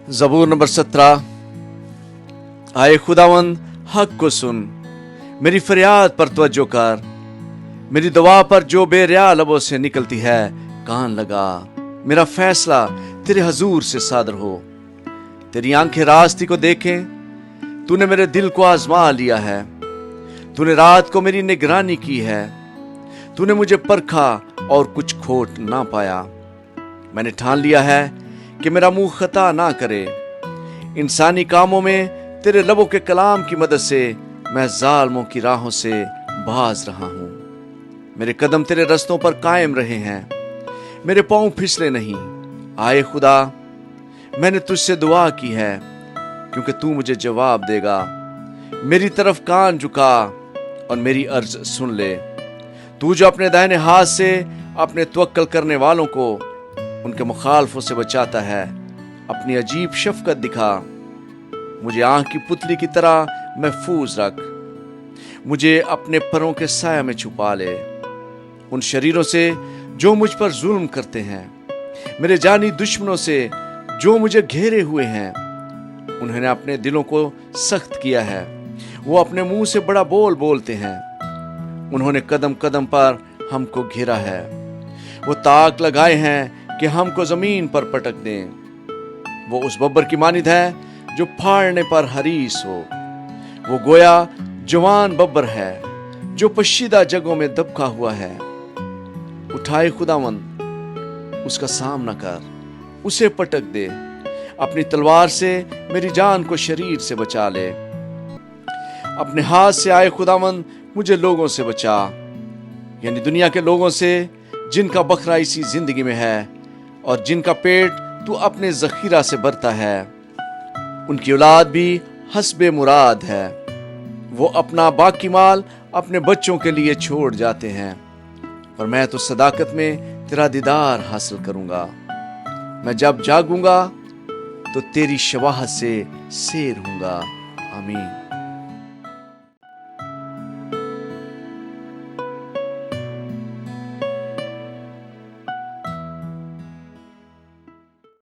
ज़बूर number 17। आए खुदावंद, हक को सुन, मेरी फरियाद पर तवज्जो कर, मेरी दुआ पर जो बेरिया लबों से निकलती है कान लगा। मेरा फैसला तेरे हजूर से सादर हो, तेरी आंखें रास्ती को देखें। तूने मेरे दिल को आजमा लिया है, तूने रात को मेरी निगरानी की है। तूने मुझे परखा और कुछ खोट ना पाया। मैंने ठान लिया है कि मेरा मुंह खता ना करे। इंसानी कामों में तेरे लबों के कलाम की मदद से मैं जालिमों की राहों से बाज रहा हूं। मेरे कदम तेरे रस्तों पर कायम रहे हैं, मेरे पांव फिसले नहीं। आए खुदा, मैंने तुझसे दुआ की है, क्योंकि तू मुझे जवाब देगा। मेरी तरफ कान झुका और मेरी अर्ज सुन ले। तू जो अपने दाहिने हाथ से अपने तवक्कल करने वालों को उनके मुखालफों से बचाता है, अपनी अजीब शफकत दिखा। मुझे आंख की पुतली की तरह महफूज रख, मुझे अपने परों के साया में छुपा ले उन शरीरों से जो मुझ पर जुल्म करते हैं, मेरे जानी दुश्मनों से जो मुझे घेरे हुए हैं। उन्होंने अपने दिलों को सख्त किया है, वो अपने मुंह से बड़ा बोल बोलते हैं। उन्होंने कदम कदम पर हमको घेरा है, वो ताक लगाए हैं कि हमको जमीन पर पटक दें। वो उस बब्बर की मानिद है जो फाड़ने पर हरीस हो, वो गोया जवान बब्बर है जो पशीदा जगहों में दबका हुआ है। उठाए खुदावंद, उसका सामना कर, उसे पटक दे। अपनी तलवार से मेरी जान को शरीर से बचा ले। अपने हाथ से आए खुदावंद, मुझे लोगों से बचा, यानी दुनिया के लोगों से जिनका बखरा इसी जिंदगी में है और जिनका पेट तू अपने जखीरा से भरता है। उनकी औलाद भी हस्बे मुराद है, वो अपना बाकी माल अपने बच्चों के लिए छोड़ जाते हैं। पर मैं तो सदाकत में तेरा दीदार हासिल करूंगा। मैं जब जागूंगा तो तेरी शवाहत से सैर होऊंगा। आमीन।